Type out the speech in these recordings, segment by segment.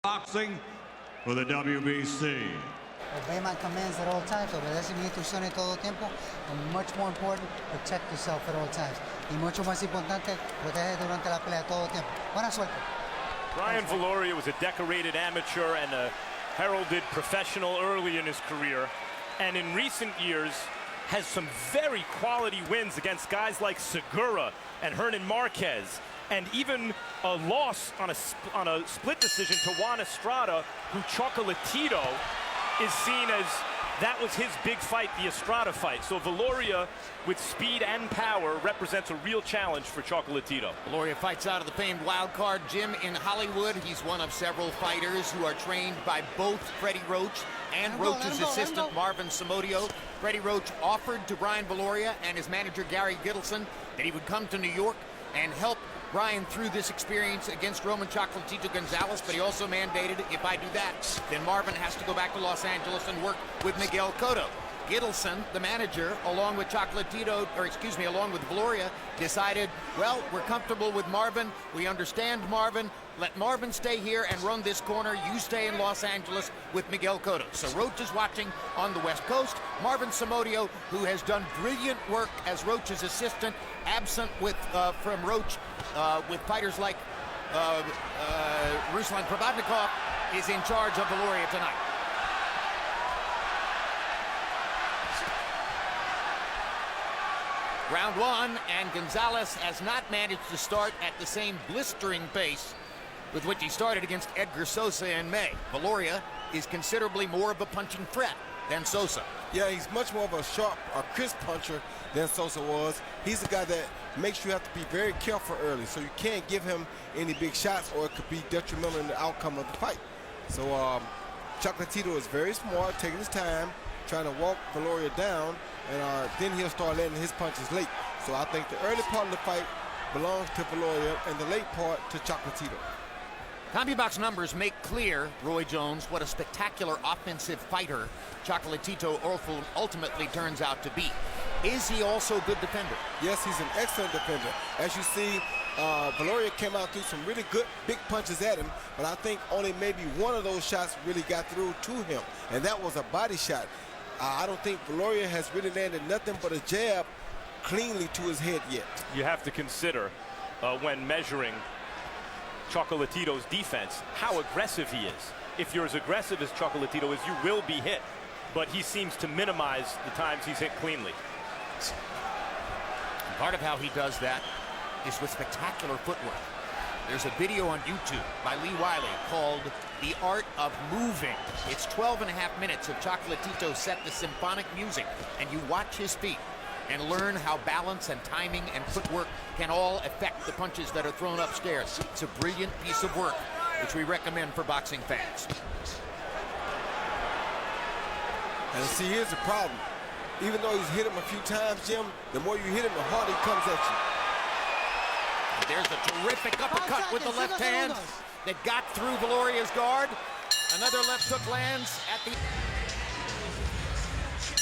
Boxing for the WBC. Obey my commands at all times. Obedece mis instrucciones todo el tiempo. And much more important, protect yourself at all times. Y mucho más importante, protege durante la pelea todo el tiempo. Buena suerte. Brian Viloria was a decorated amateur and a heralded professional early in his career, and in recent years has some very quality wins against guys like Segura and Hernan Marquez, and even a loss on a split decision to Juan Estrada, who Chocolatito is seen as that was his big fight, the Estrada fight. So Viloria, with speed and power, represents a real challenge for Chocolatito. Viloria fights out of the famed wild card gym in Hollywood. He's one of several fighters who are trained by both Freddie Roach and Roach's assistant, Marvin Somodio. Freddie Roach offered to Brian Viloria and his manager, Gary Gittleson, that he would come to New York and help Brian through this experience against Roman Chocolatito Gonzalez, but he also mandated, if I do that, then Marvin has to go back to Los Angeles and work with Miguel Cotto. Gittleson, the manager, along with along with Viloria, decided, well, we're comfortable with Marvin. We understand Marvin. Let Marvin stay here and run this corner. You stay in Los Angeles with Miguel Cotto. So Roach is watching on the West Coast. Marvin Somodio, who has done brilliant work as Roach's assistant, absent from Roach with fighters like Ruslan Probadnikov, is in charge of Viloria tonight. Round one, and Gonzalez has not managed to start at the same blistering pace with which he started against Edgar Sosa in May. Viloria is considerably more of a punching threat than Sosa. Yeah, he's much more of a sharp, crisp puncher than Sosa was. He's a guy that makes you have to be very careful early, so you can't give him any big shots or it could be detrimental in the outcome of the fight. So Chocolatito is very smart, taking his time, trying to walk Viloria down, and then he'll start letting his punches late. So I think the early part of the fight belongs to Viloria and the late part to Chocolatito. CompuBox numbers make clear, Roy Jones, what a spectacular offensive fighter Chocolatito ultimately turns out to be. Is he also a good defender? Yes, he's an excellent defender. As you see, Viloria came out through some really good big punches at him, but I think only maybe one of those shots really got through to him, and that was a body shot. I don't think Viloria has really landed nothing but a jab cleanly to his head yet. You have to consider when measuring Chocolatito's defense, how aggressive he is. If you're as aggressive as Chocolatito is, you will be hit, but he seems to minimize the times he's hit cleanly. Part of how he does that is with spectacular footwork. There's a video on YouTube by Lee Wiley called The Art of Moving. It's 12 and a half minutes of Chocolatito set to symphonic music, and you watch his feet and learn how balance and timing and footwork can all affect the punches that are thrown upstairs. It's a brilliant piece of work, which we recommend for boxing fans. And see, here's the problem. Even though he's hit him a few times, Jim, the more you hit him, the harder he comes at you. There's a terrific uppercut with the left hand that got through Viloria's guard. Another left hook lands at the...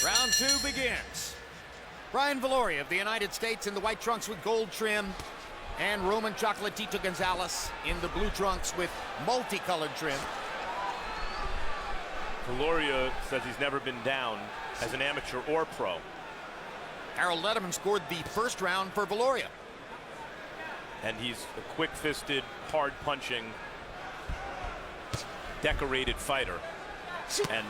Round two begins. Brian Viloria of the United States in the white trunks with gold trim, and Roman Chocolatito Gonzalez in the blue trunks with multicolored trim. Viloria says he's never been down as an amateur or pro. Harold Letterman scored the first round for Viloria. And he's a quick-fisted, hard-punching, decorated fighter. And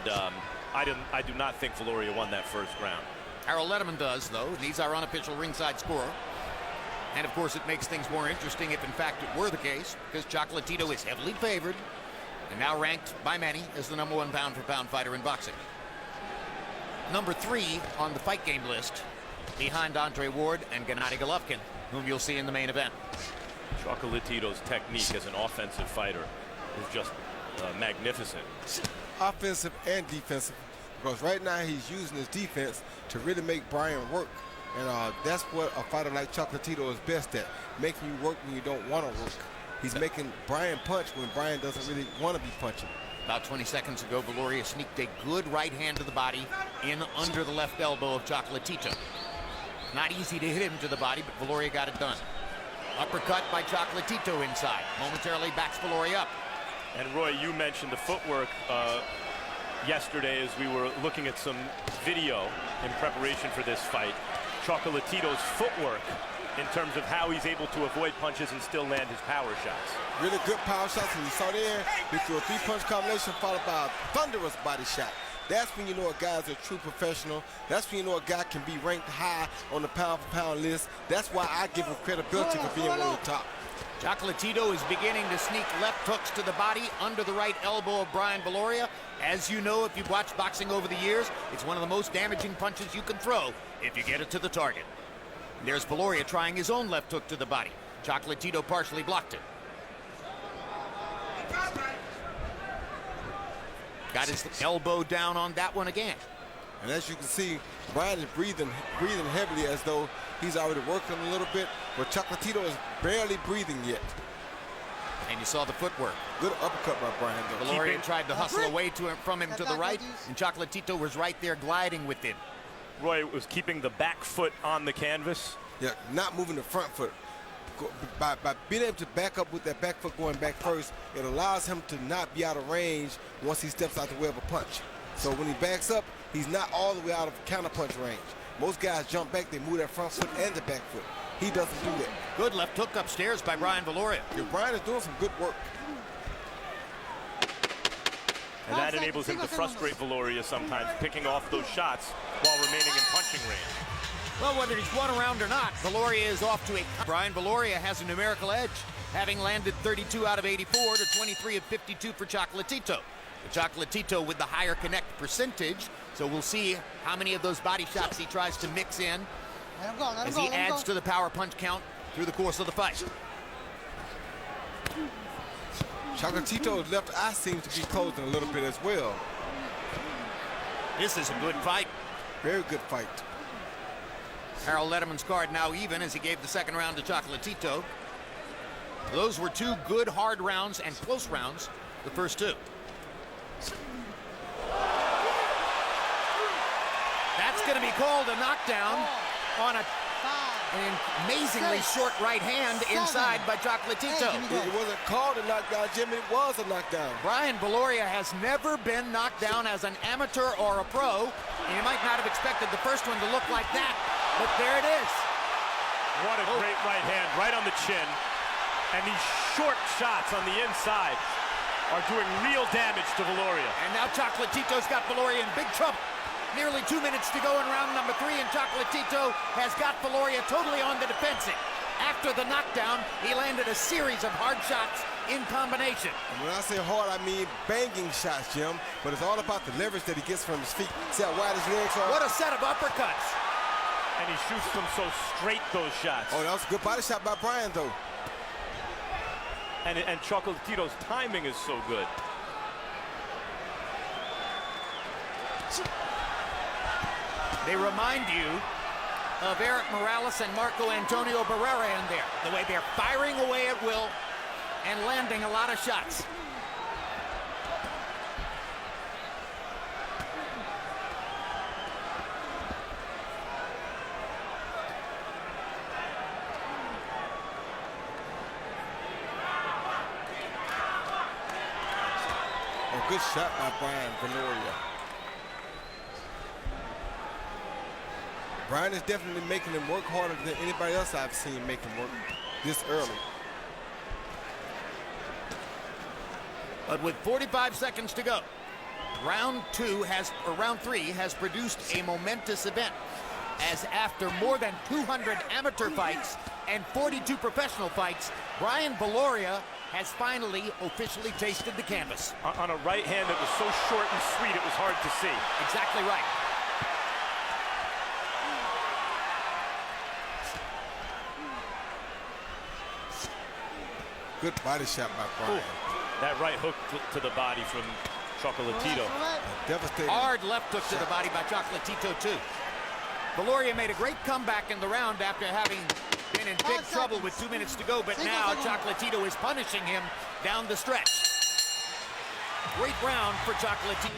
I do not think Viloria won that first round. Harold Letterman does, though. He's our unofficial ringside scorer. And, of course, it makes things more interesting if, in fact, it were the case, because Chocolatito is heavily favored and now ranked by many as the #1 pound-for-pound fighter in boxing. Number 3 on the fight game list, behind Andre Ward and Gennady Golovkin, whom you'll see in the main event. Chocolatito's technique as an offensive fighter is just magnificent. Offensive and defensive, because right now he's using his defense to really make Brian work. And that's what a fighter like Chocolatito is best at, making you work when you don't want to work. He's making Brian punch when Brian doesn't really want to be punching. About 20 seconds ago, Viloria sneaked a good right hand to the body in under the left elbow of Chocolatito. Not easy to hit him to the body, but Viloria got it done. Uppercut by Chocolatito inside. Momentarily backs Viloria up. And Roy, you mentioned the footwork yesterday as we were looking at some video in preparation for this fight. Chocolatito's footwork in terms of how he's able to avoid punches and still land his power shots. Really good power shots, and you saw there, he threw a three-punch combination followed by a thunderous body shot. That's when you know a guy's a true professional. That's when you know a guy can be ranked high on the pound-for-pound list. That's why I give him credibility for being one of the top. Chocolatito is beginning to sneak left hooks to the body under the right elbow of Brian Viloria. As you know, if you've watched boxing over the years, it's one of the most damaging punches you can throw if you get it to the target. There's Viloria trying his own left hook to the body. Chocolatito partially blocked it. Got his elbow down on that one again. And as you can see, Brian is breathing heavily as though he's already working a little bit, but Chocolatito is barely breathing yet. And you saw the footwork. Good uppercut by Brian, though. Viloria tried to hustle away from him to the right, and Chocolatito was right there gliding with him. Roy was keeping the back foot on the canvas. Yeah, not moving the front foot. By being able to back up with that back foot going back first, it allows him to not be out of range once he steps out the way of a punch. So when he backs up, he's not all the way out of counter-punch range. Most guys jump back, they move that front foot and the back foot. He doesn't do that. Good left hook upstairs by Brian Viloria. Yeah, Brian is doing some good work. And that enables him to frustrate Viloria sometimes, picking off those shots while remaining in punching range. Well, whether he's won a round or not, Viloria is off to a... Brian Viloria has a numerical edge, having landed 32 out of 84 to 23 of 52 for Chocolatito. The Chocolatito with the higher connect percentage, so we'll see how many of those body shots he tries to mix in as he adds to the power punch count through the course of the fight. Chocolatito's left eye seems to be closing a little bit as well. This is a good fight. Very good fight. Harold Letterman's card now even as he gave the second round to Chocolatito. Those were two good hard rounds and close rounds, the first two. That's going to be called a knockdown on an amazingly short right hand inside by Chocolatito. It wasn't called a knockdown, Jim. It was a knockdown. Brian Viloria has never been knocked down as an amateur or a pro. And you might not have expected the first one to look like that, but there it is. What a great right hand, right on the chin. And these short shots on the inside are doing real damage to Viloria. And now Chocolatito's got Viloria in big trouble. Nearly 2 minutes to go in round number 3, and Chocolatito has got Viloria totally on the defensive. After the knockdown, he landed a series of hard shots in combination. And when I say hard, I mean banging shots, Jim. But it's all about the leverage that he gets from his feet. See how wide his legs are? What a set of uppercuts. And he shoots them so straight, those shots. Oh, that was a good body shot by Brian, though. And Chocolatito's timing is so good. They remind you of Eric Morales and Marco Antonio Barrera in there. The way they're firing away at will and landing a lot of shots. A good shot by Brian Viloria. Brian is definitely making him work harder than anybody else I've seen make him work this early. But with 45 seconds to go, round 3 has produced a momentous event, as after more than 200 amateur fights and 42 professional fights, Brian Viloria has finally officially tasted the canvas. On a right hand that was so short and sweet, it was hard to see. Exactly right. Good body shot by Brian. Ooh, that right hook to the body from Chocolatito. Devastating. Hard left hook to the body by Chocolatito, too. Viloria made a great comeback in the round after having been in big trouble with 2 minutes to go, but now Chocolatito is punishing him down the stretch. Great round for Chocolatito.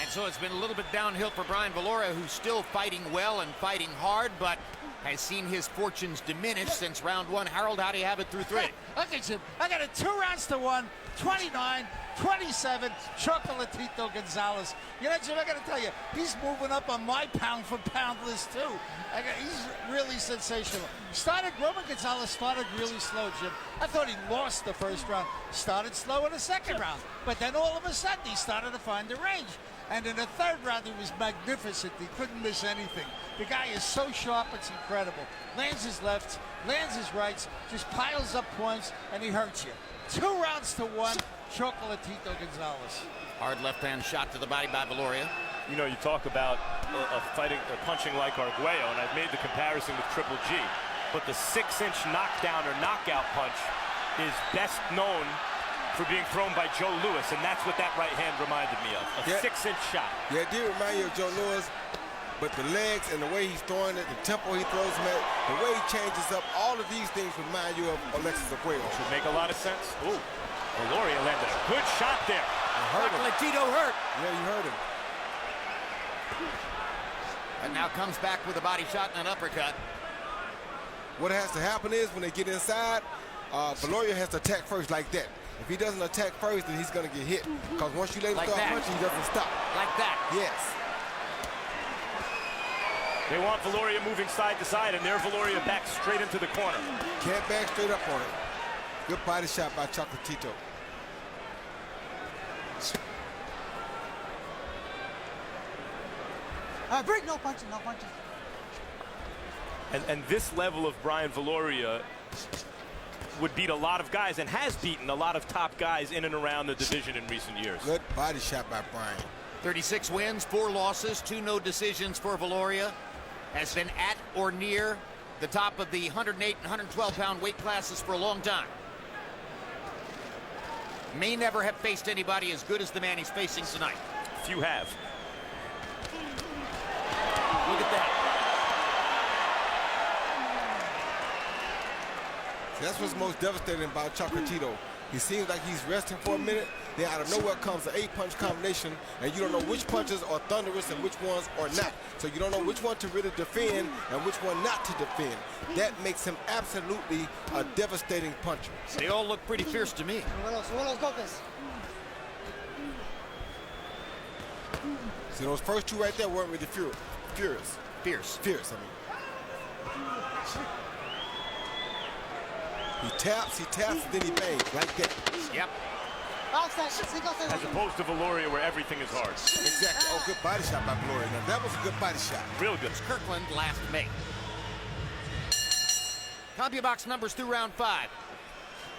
And so it's been a little bit downhill for Brian Viloria, who's still fighting well and fighting hard, but has seen his fortunes diminish since round one. Harold, how do you have it through three? Okay, Jim, I got it 2 rounds to 1, 29, 27, Chocolatito Gonzalez. You know, Jim, I got to tell you, he's moving up on my pound-for-pound list, too. He's really sensational. Roman Gonzalez started really slow, Jim. I thought he lost the first round. Started slow in the second round. But then all of a sudden, he started to find the range. And in the third round, he was magnificent. He couldn't miss anything. The guy is so sharp, it's incredible. Lands his lefts, lands his rights, just piles up points, and he hurts you. 2 rounds to 1, Chocolatito Gonzalez. Hard left-hand shot to the body by Viloria. You know, you talk about punching like Arguello, and I've made the comparison with Triple G. But the 6-inch knockdown or knockout punch is best known for being thrown by Joe Louis, and that's what that right hand reminded me of. A 6-inch shot. Yeah, it did remind you of Joe Louis, but the legs and the way he's throwing it, the tempo he throws him at, the way he changes up, all of these things remind you of Alexis Arguello. Should make a lot of sense. Ooh, Viloria landed a good shot there. Chocolatito hurt. Yeah, you heard him. And now comes back with a body shot and an uppercut. What has to happen is when they get inside, Viloria has to attack first like that. If he doesn't attack first, then he's going to get hit. Because once you let him start punching, he doesn't stop. Like that. Yes. They want Viloria moving side to side, and there Viloria back straight into the corner. Can't back straight up on it. Good body shot by Chocolatito. Break, no punches, no punches. And this level of Brian Viloria would beat a lot of guys and has beaten a lot of top guys in and around the division in recent years. Good body shot by Brian. 36 wins, 4 losses, 2 no decisions for Viloria. Has been at or near the top of the 108 and 112-pound weight classes for a long time. May never have faced anybody as good as the man he's facing tonight. Few have. Look at that. That's what's most devastating about Chocolatito. He seems like he's resting for a minute, then out of nowhere comes an 8-punch combination, and you don't know which punches are thunderous and which ones are not. So you don't know which one to really defend and which one not to defend. That makes him absolutely a devastating puncher. They all look pretty fierce to me. See, those first 2 right there weren't really furious. Fierce. Fierce, I mean. He taps, and then he bangs like that. Yep. As opposed to Viloria, where everything is hard. Exactly. Oh, good body shot by Viloria. Now, that was a good body shot. Real good. Kirkland last May. CompuBox numbers through round 5.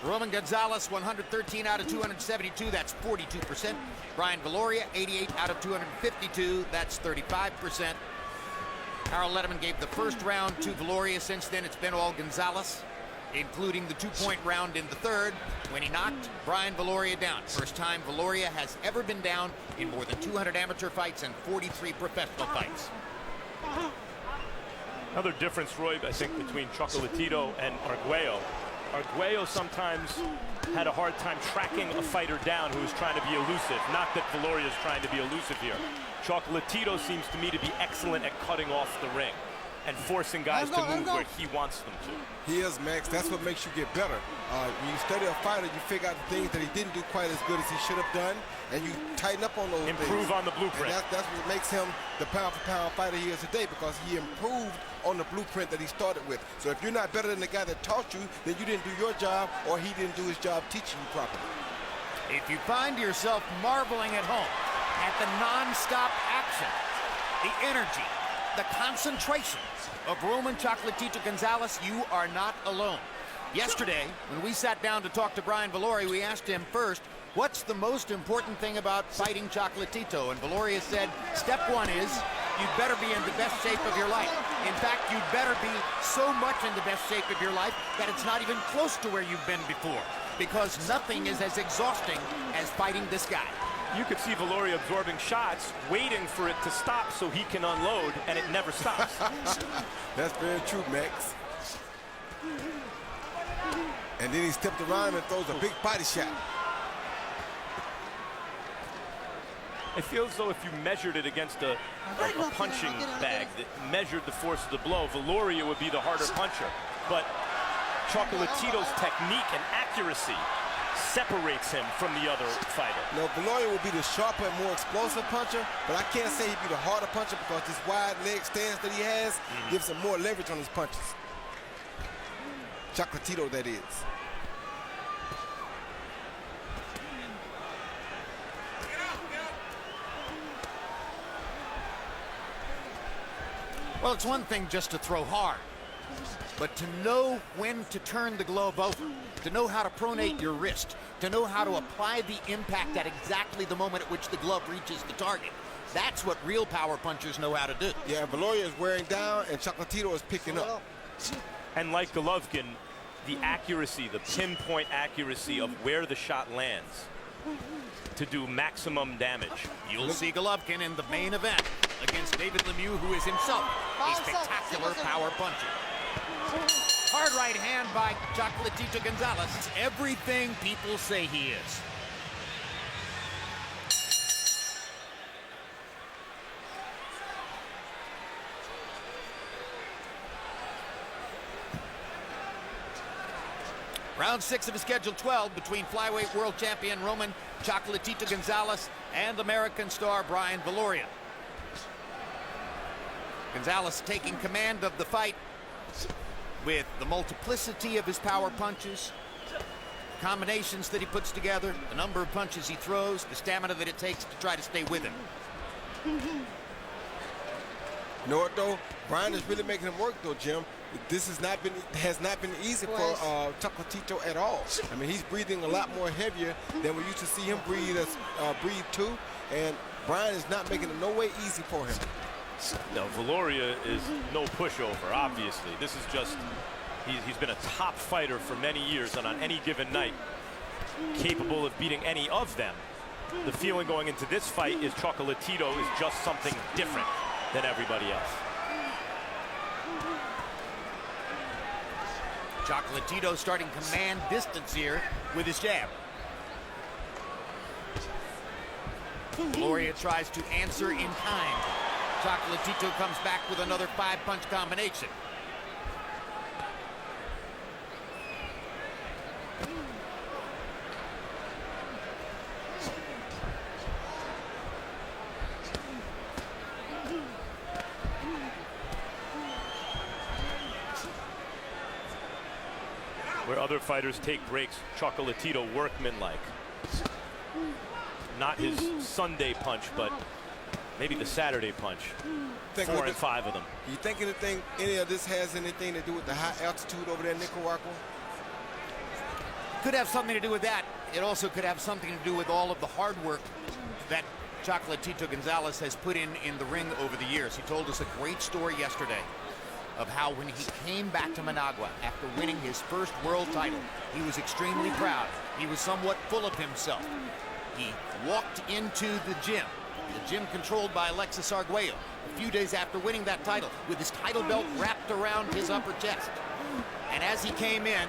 Roman Gonzalez, 113 out of 272. That's 42%. Brian Viloria, 88 out of 252. That's 35%. Harold Letterman gave the first round to Viloria. Since then, it's been all Gonzalez, including the 2-point round in the third when he knocked Brian Viloria down. First time Viloria has ever been down in more than 200 amateur fights and 43 professional fights. Another difference, Roy, I think, between Chocolatito and Arguello. Arguello sometimes had a hard time tracking a fighter down who was trying to be elusive. Not that Viloria is trying to be elusive here. Chocolatito seems to me to be excellent at cutting off the ring and forcing guys to move where he wants them to. He is, Max. That's what makes you get better. When you study a fighter, you figure out the things that he didn't do quite as good as he should have done, and you tighten up on those things. Improve on the blueprint. And that's what makes him the pound-for-pound fighter he is today, because he improved on the blueprint that he started with. So if you're not better than the guy that taught you, then you didn't do your job, or he didn't do his job teaching you properly. If you find yourself marveling at home at the non-stop action, the energy, the concentration of Roman Chocolatito Gonzalez, you are not alone. Yesterday, when we sat down to talk to Brian Viloria, we asked him first, what's the most important thing about fighting Chocolatito? And Viloria said, step 1 is you'd better be in the best shape of your life. In fact, you'd better be so much in the best shape of your life that it's not even close to where you've been before, because nothing is as exhausting as fighting this guy. You could see Viloria absorbing shots, waiting for it to stop so he can unload, and it never stops. That's very true, Max. And then he stepped around and throws a big body shot. It feels as though if you measured it against a punching bag that measured the force of the blow, Viloria would be the harder puncher. But Chocolatito's technique and accuracy separates him from the other fighter. No, Viloria will be the sharper and more explosive puncher, but I can't say he'd be the harder puncher because this wide leg stance that he has gives him more leverage on his punches. Chocolatito, that is. Well, it's one thing just to throw hard, but to know when to turn the glove over, to know how to pronate your wrist, to know how to apply the impact at exactly the moment at which the glove reaches the target. That's what real power punchers know how to do. Yeah, Viloria is wearing down and Chocolatito is picking up. And like Golovkin, the accuracy, the pinpoint accuracy of where the shot lands to do maximum damage. You'll see Golovkin in the main event against David Lemieux, who is himself a spectacular power puncher. Hard right hand by Chocolatito Gonzalez. It's everything people say he is. Round 6 of the scheduled 12 between flyweight world champion Roman Chocolatito Gonzalez and American star Brian Viloria. Gonzalez taking command of the fight with the multiplicity of his power punches, combinations that he puts together, the number of punches he throws, the stamina that it takes to try to stay with him. You know what though? Brian is really making him work though, Jim. This has not been easy for Chocolatito at all. I mean, he's breathing a lot more heavier than we used to see him breathe too. And Brian is not making it no way easy for him. No, Viloria is no pushover, obviously. This is just, he's been a top fighter for many years, and on any given night, capable of beating any of them. The feeling going into this fight is Chocolatito is just something different than everybody else. Chocolatito starting command distance here with his jab. Viloria tries to answer in kind. Chocolatito comes back with another 5-punch combination. Where other fighters take breaks, Chocolatito workmanlike. Not his Sunday punch, but maybe the Saturday punch. 4 and 5 of them. You think any of this has anything to do with the high altitude over there in Nicaragua? Could have something to do with that. It also could have something to do with all of the hard work that Chocolatito Gonzalez has put in the ring over the years. He told us a great story yesterday of how when he came back to Managua after winning his first world title, he was extremely proud. He was somewhat full of himself. He walked into the gym controlled by Alexis Arguello, a few days after winning that title, with his title belt wrapped around his upper chest. And as he came in,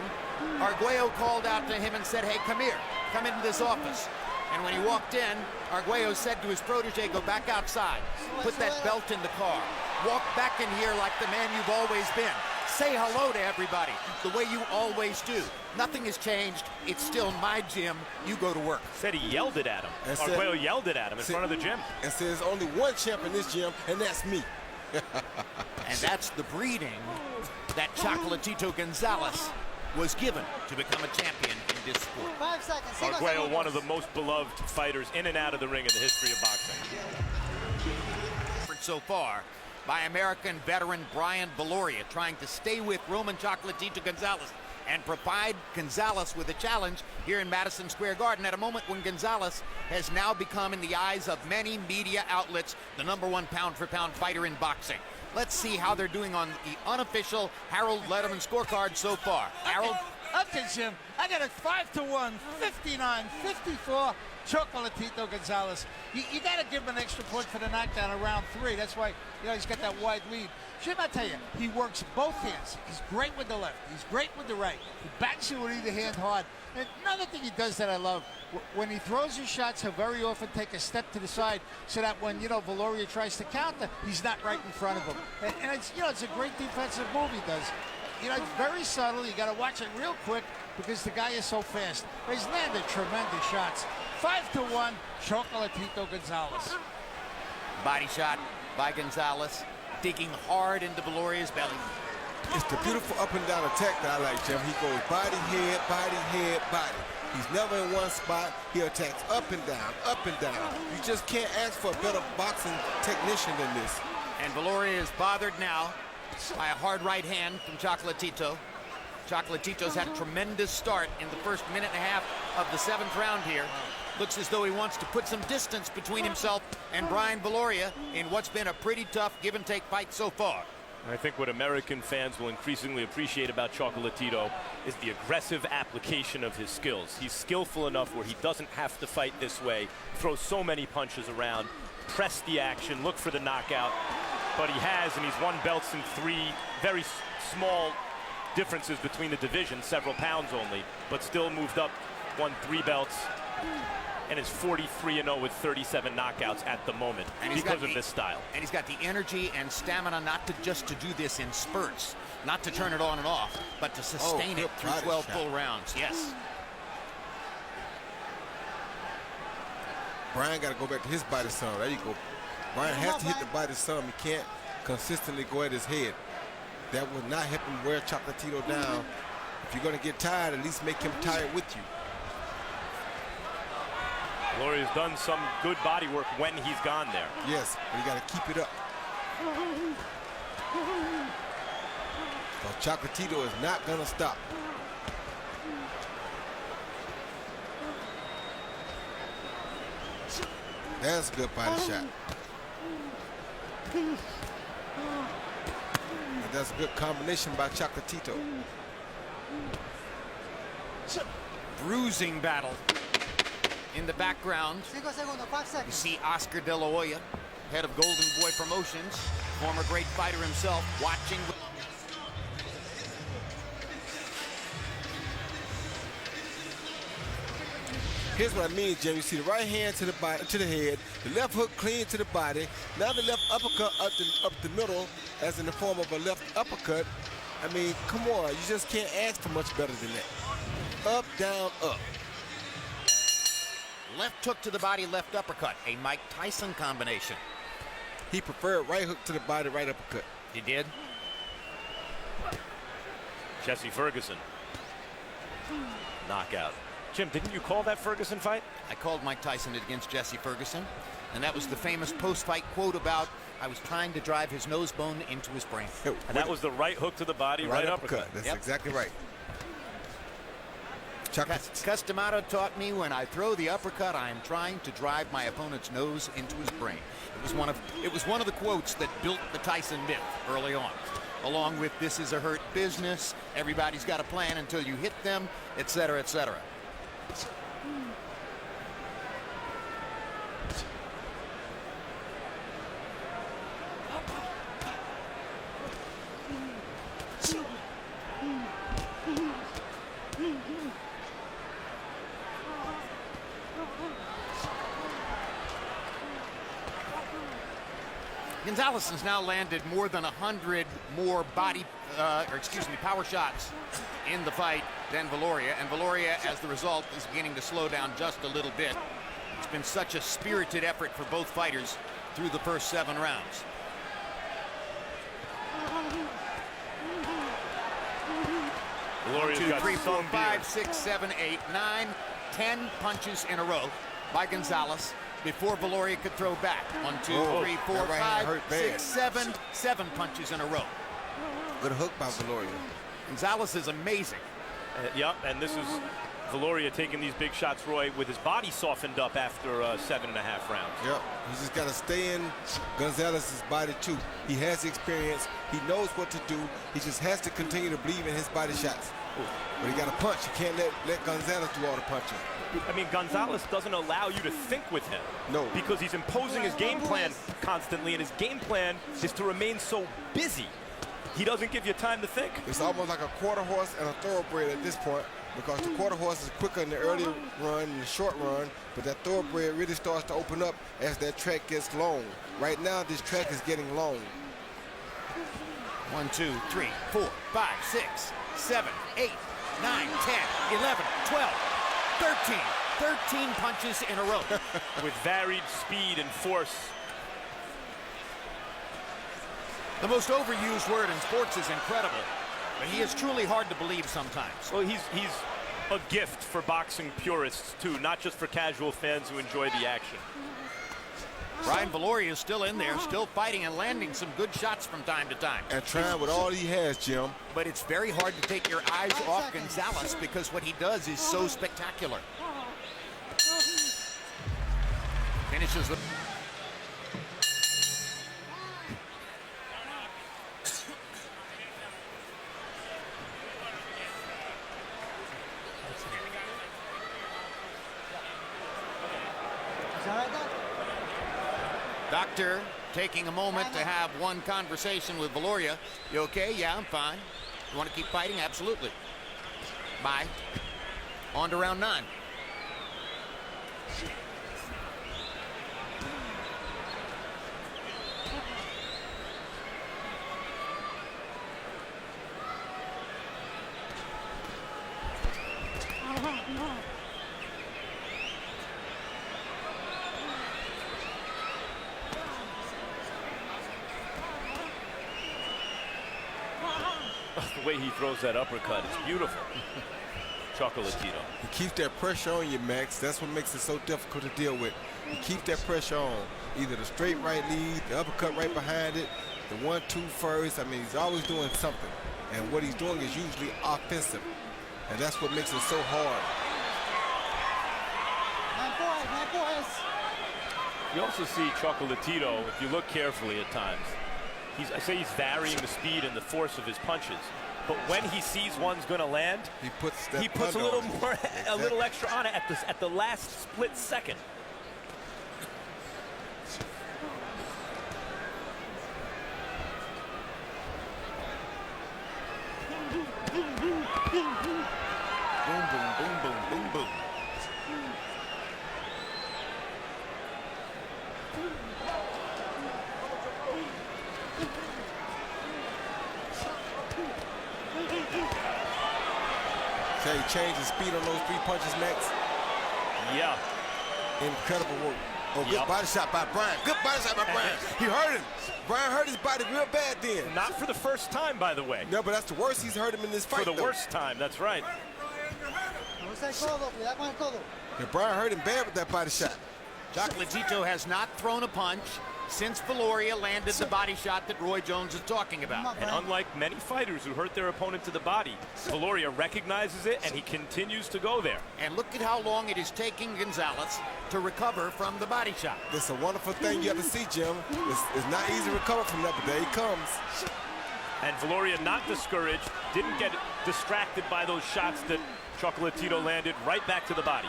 Arguello called out to him and said, "Hey, come here, come into this office." And when he walked in, Arguello said to his protege, "Go back outside, put that belt in the car, walk back in here like the man you've always been. Say hello to everybody the way you always do. Nothing has changed. It's still my gym. You go to work." Said he yelled it at him. Arguello yelled it at him in front of the gym. And says only one champ in this gym, and that's me. And that's the breeding that Chocolatito Gonzalez was given to become a champion in this sport. 5 seconds. Arguello, one of the most beloved fighters in and out of the ring in the history of boxing. So far by American veteran Brian Viloria, trying to stay with Roman Chocolatito Gonzalez and provide Gonzalez with a challenge here in Madison Square Garden at a moment when Gonzalez has now become, in the eyes of many media outlets, the #1 pound-for-pound fighter in boxing. Let's see how they're doing on the unofficial Harold Letterman scorecard so far. Harold? Okay, Jim, I got it 5-1, 59-54. Chocolatito Gonzalez. You got to give him an extra point for the knockdown in round 3. That's why, he's got that wide lead. Jim, I tell you, he works both hands. He's great with the left. He's great with the right. He backs you with either hand hard. And another thing he does that I love, when he throws his shots, he'll very often take a step to the side so that when, Viloria tries to counter, he's not right in front of him. And it's, it's a great defensive move he does. It's very subtle. You got to watch it real quick because the guy is so fast. He's landed tremendous shots. 5-1, Chocolatito Gonzalez. Body shot by Gonzalez, digging hard into Viloria's belly. It's the beautiful up and down attack that I like, Jim. He goes body, head, body, head, body. He's never in one spot. He attacks up and down, up and down. You just can't ask for a better boxing technician than this. And Viloria is bothered now by a hard right hand from Chocolatito. Chocolatito's had a tremendous start in the first minute and a half of the 7th round here. Looks as though he wants to put some distance between himself and Brian Viloria in what's been a pretty tough give-and-take fight so far. I think what American fans will increasingly appreciate about Chocolatito is the aggressive application of his skills. He's skillful enough where he doesn't have to fight this way, throw so many punches around, press the action, look for the knockout. But he has, and he's won belts in 3 very small differences between the divisions, several pounds only, but still moved up, won 3 belts, and is 43-0 with 37 knockouts at the moment because of this style. And he's got the energy and stamina not to just to do this in spurts, not to turn it on and off, but to sustain it through 12 full rounds. Yes. Brian got to go back to his body slam. There you go. Brian has to hit the body slam. He can't consistently go at his head. That will not help him wear Chocolatito down. If you're going to get tired, at least make him tired with you. Viloria's done some good body work when he's gone there. Yes, but you got to keep it up. But Chocolatito is not going to stop. That's a good body shot. And that's a good combination by Chocolatito. Bruising battle. In the background, you see Oscar De La Hoya, head of Golden Boy Promotions, former great fighter himself, watching. Here's what I mean, Jim. You see the right hand to the body, to the head, the left hook clean to the body. Now the left uppercut up the middle, as in the form of a left uppercut. I mean, come on, you just can't ask for much better than that. Up, down, up. Left hook to the body, left uppercut. A Mike Tyson combination. He preferred right hook to the body, right uppercut. He did. Jesse Ferguson. Knockout. Jim, didn't you call that Ferguson fight? I called Mike Tyson against Jesse Ferguson, and that was the famous post-fight quote about, I was trying to drive his nose bone into his brain. And that was the right hook to the body, right uppercut. That's exactly right. Customado taught me when I throw the uppercut, I am trying to drive my opponent's nose into his brain. It was one of the quotes that built the Tyson myth early on, along with this is a hurt business, everybody's got a plan until you hit them, etc., etc. Gonzalez has now landed more than 100 more power shots in the fight than Viloria, and Viloria, as the result, is beginning to slow down just a little bit. It's been such a spirited effort for both fighters through the first 7 rounds. Viloria's 1, 2, got 3, 4, some 5, beard. 6, 7, 8, 9, 10 punches in a row by Gonzalez before Viloria could throw back. 1, 2, 3, 4, 5, 6, 7, 7 punches in a row. Good hook by Viloria. Gonzalez is amazing. Yep, and this is Viloria taking these big shots, Roy, with his body softened up after 7.5 rounds. Yep, he just got to stay in Gonzalez's body too. He has the experience. He knows what to do. He just has to continue to believe in his body shots. But he got to punch. You can't let Gonzalez do all the punching. I mean, Gonzalez doesn't allow you to think with him. No. Because he's imposing his game plan constantly, and his game plan is to remain so busy. He doesn't give you time to think. It's almost like a quarter horse and a thoroughbred at this point, because the quarter horse is quicker in the early run and the short run, but that thoroughbred really starts to open up as that track gets long. Right now, this track is getting long. 1, 2, 3, 4, 5, 6, 7, 8, 9, 10, 11, 12, 13. 13 punches in a row. With varied speed and force. The most overused word in sports is incredible, but he is truly hard to believe sometimes. Well, he's a gift for boxing purists, too, not just for casual fans who enjoy the action. Brian Viloria is still in there, still fighting and landing some good shots from time to time. And trying with all he has, Jim. But it's very hard to take your eyes off Gonzalez because what he does is so spectacular. Finishes the... Doctor taking a moment to have one conversation with Viloria. You okay? Yeah, I'm fine. You want to keep fighting? Absolutely. Bye. On to round 9. The way he throws that uppercut is beautiful. Chocolatito. You keep that pressure on you, Max. That's what makes it so difficult to deal with. You keep that pressure on. Either the straight right lead, the uppercut right behind it, the 1-2 first. I mean, he's always doing something. And what he's doing is usually offensive. And that's what makes it so hard. You also see Chocolatito, if you look carefully at times, I say he's varying the speed and the force of his punches. But when he sees one's going to land, he puts a little more, a little extra on it at the last split second. Boom, boom, boom, boom, boom, boom. So he changed his speed on those 3 punches, Max. Yeah. Incredible work. Oh, good body shot by Brian. Good body shot by Brian. He hurt him. Brian hurt his body real bad then. Not for the first time, by the way. No, but that's the worst he's hurt him in this fight. For the worst time, that's right. Yeah, Brian hurt him bad with that body shot. Chocolatito has not thrown a punch since Viloria landed the body shot that Roy Jones is talking about. And unlike many fighters who hurt their opponent to the body, Viloria recognizes it and he continues to go there. And look at how long it is taking Gonzalez to recover from the body shot. It's a wonderful thing you have to see, Jim. It's not easy to recover from that, but there he comes. And Viloria, not discouraged, didn't get distracted by those shots that Chocolatito landed, right back to the body.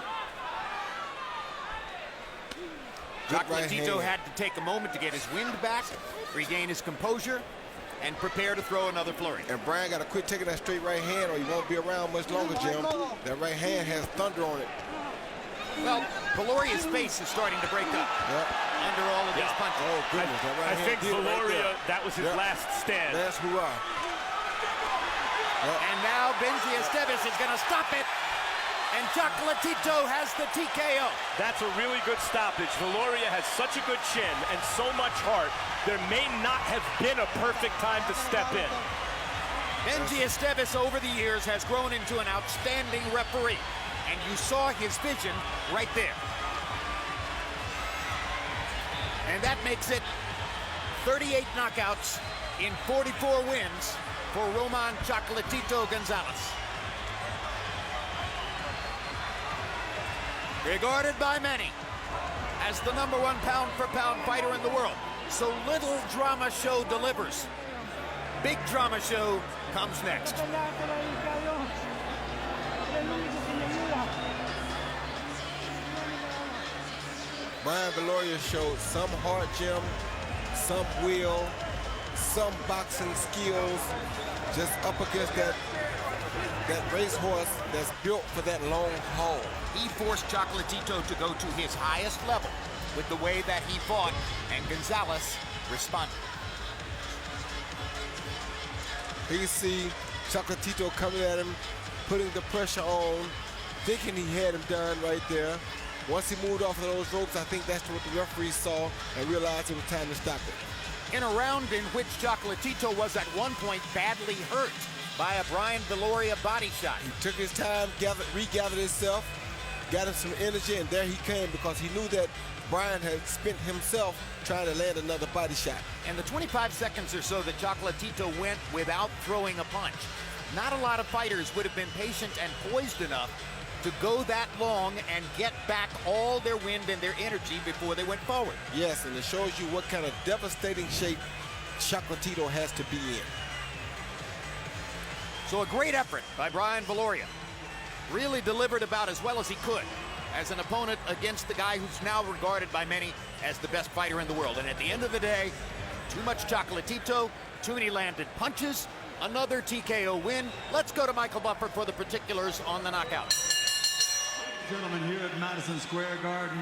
Chocolatito had to take a moment to get his wind back, regain his composure, and prepare to throw another flurry. And Brian got to quit taking that straight right hand or he won't be around much longer, Jim. That right hand has thunder on it. Well, Viloria's face is starting to break up under all of these punches. Oh, goodness. That right I think Viloria, that was his last stand. That's hoorah. And now Benji Esteves is going to stop it. And Chocolatito has the TKO. That's a really good stoppage. Viloria has such a good chin and so much heart. There may not have been a perfect time to step in. Benji Esteves over the years has grown into an outstanding referee. And you saw his vision right there. And that makes it 38 knockouts in 44 wins for Roman Chocolatito Gonzalez. Regarded by many as the #1 pound-for-pound fighter in the world. So little drama show delivers. Big drama show comes next. Brian Viloria showed some heart, Jim, some will, some boxing skills, just up against that racehorse that's built for that long haul. He forced Chocolatito to go to his highest level with the way that he fought, and Gonzalez responded. Here you see Chocolatito coming at him, putting the pressure on, thinking he had him done right there. Once he moved off of those ropes, I think that's what the referee saw and realized it was time to stop it. In a round in which Chocolatito was at one point badly hurt by a Brian Viloria body shot. He took his time, regathered himself, got him some energy, and there he came because he knew that Brian had spent himself trying to land another body shot. And the 25 seconds or so that Chocolatito went without throwing a punch, not a lot of fighters would have been patient and poised enough to go that long and get back all their wind and their energy before they went forward. Yes, and it shows you what kind of devastating shape Chocolatito has to be in. So a great effort by Brian Viloria. Really delivered about as well as he could as an opponent against the guy who's now regarded by many as the best fighter in the world. And at the end of the day, too much Chocolatito, too many landed punches, another TKO win. Let's go to Michael Buffer for the particulars on the knockout. Gentlemen, here at Madison Square Garden,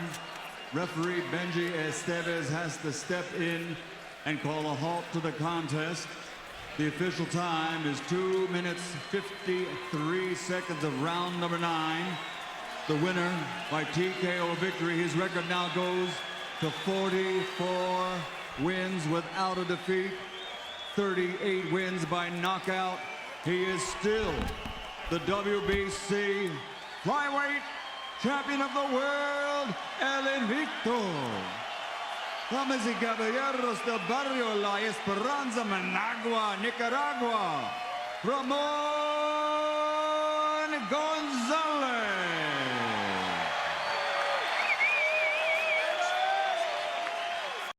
referee Benji Estevez has to step in and call a halt to the contest. The official time is 2 minutes 53 seconds of round number 9. The winner by TKO victory. His record now goes to 44 wins without a defeat, 38 wins by knockout. He is still the WBC flyweight champion of the world, El Invicto. Damas y caballeros del barrio La Esperanza, Managua, Nicaragua, Ramon